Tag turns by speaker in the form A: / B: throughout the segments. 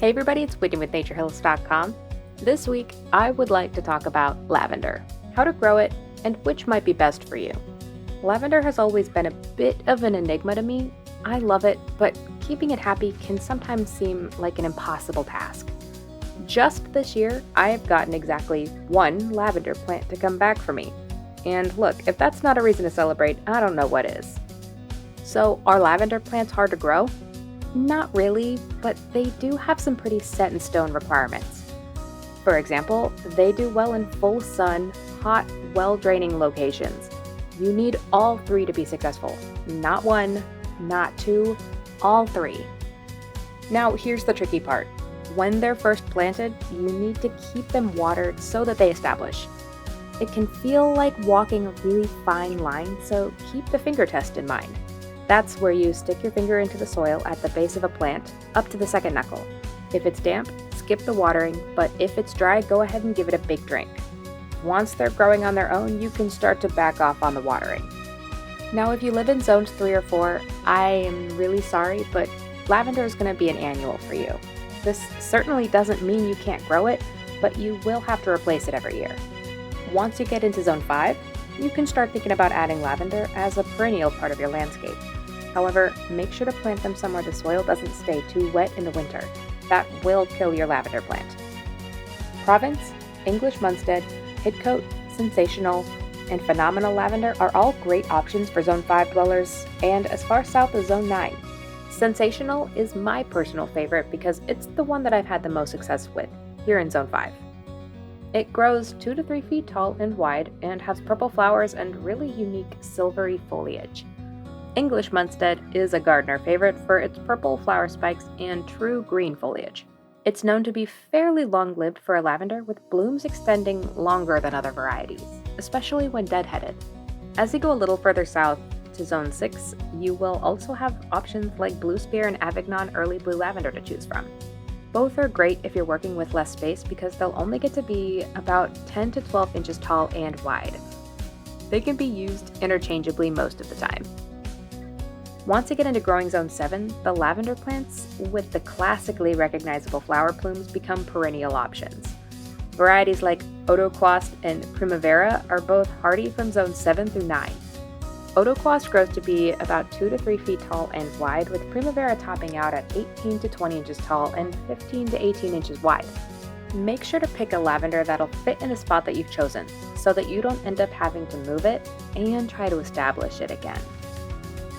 A: Hey everybody, it's Whitney with naturehills.com. This week, I would like to talk about lavender, how to grow it, and which might be best for you. Lavender has always been a bit of an enigma to me. I love it, but keeping it happy can sometimes seem like an impossible task. Just this year, I have gotten exactly one lavender plant to come back for me. And look, if that's not a reason to celebrate, I don't know what is. So, are lavender plants hard to grow? Not really, but they do have some pretty set in stone requirements. For example, they do well in full sun, hot, well-draining locations. You need all three to be successful. Not one, not two, all three. Now, here's the tricky part. When they're first planted, you need to keep them watered so that they establish. It can feel like walking a really fine line, so keep the finger test in mind. That's where you stick your finger into the soil at the base of a plant, up to the second knuckle. If it's damp, skip the watering, but if it's dry, go ahead and give it a big drink. Once they're growing on their own, you can start to back off on the watering. Now, if you live in zones 3 or 4, I am really sorry, but lavender is going to be an annual for you. This certainly doesn't mean you can't grow it, but you will have to replace it every year. Once you get into zone 5, you can start thinking about adding lavender as a perennial part of your landscape. However, make sure to plant them somewhere the soil doesn't stay too wet in the winter. That will kill your lavender plant. Provence, English Munstead, Hidcote, Sensational, and Phenomenal Lavender are all great options for Zone 5 dwellers and as far south as Zone 9. Sensational is my personal favorite because it's the one that I've had the most success with here in Zone 5. It grows 2 to 3 feet tall and wide and has purple flowers and really unique silvery foliage. English Munstead is a gardener favorite for its purple flower spikes and true green foliage. It's known to be fairly long-lived for a lavender, with blooms extending longer than other varieties, especially when deadheaded. As you go a little further south to Zone 6, you will also have options like Blue Spear and Avignon Early Blue Lavender to choose from. Both are great if you're working with less space because they'll only get to be about 10 to 12 inches tall and wide. They can be used interchangeably most of the time. Once you get into growing Zone 7, the lavender plants with the classically recognizable flower plumes become perennial options. Varieties like Otoquast and Primavera are both hardy from Zone 7 through 9. Otoquast grows to be about 2 to 3 feet tall and wide, with Primavera topping out at 18 to 20 inches tall and 15 to 18 inches wide. Make sure to pick a lavender that'll fit in the spot that you've chosen, so that you don't end up having to move it and try to establish it again.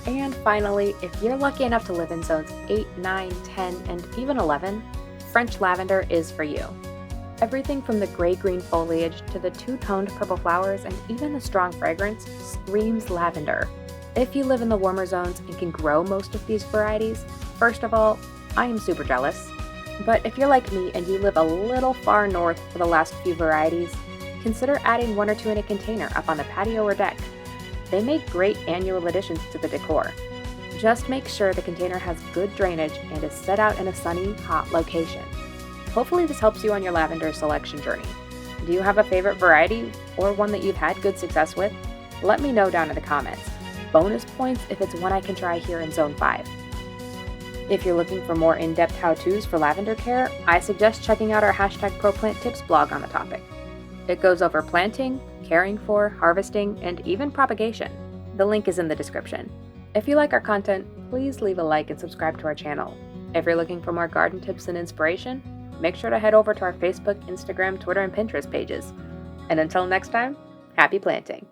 A: And finally, if you're lucky enough to live in zones 8, 9, 10, and even 11, French lavender is for you. Everything from the gray-green foliage to the two-toned purple flowers and even the strong fragrance screams lavender. If you live in the warmer zones and can grow most of these varieties, first of all, I am super jealous. But if you're like me and you live a little far north for the last few varieties, consider adding 1 or 2 in a container up on the patio or deck. They make great annual additions to the decor. Just make sure the container has good drainage and is set out in a sunny, hot location. Hopefully this helps you on your lavender selection journey. Do you have a favorite variety or one that you've had good success with? Let me know down in the comments. Bonus points if it's one I can try here in Zone 5. If you're looking for more in-depth how-tos for lavender care, I suggest checking out our #ProPlantTips blog on the topic. It goes over planting, caring for, harvesting, and even propagation. The link is in the description. If you like our content, please leave a like and subscribe to our channel. If you're looking for more garden tips and inspiration, make sure to head over to our Facebook, Instagram, Twitter, and Pinterest pages. And until next time, happy planting!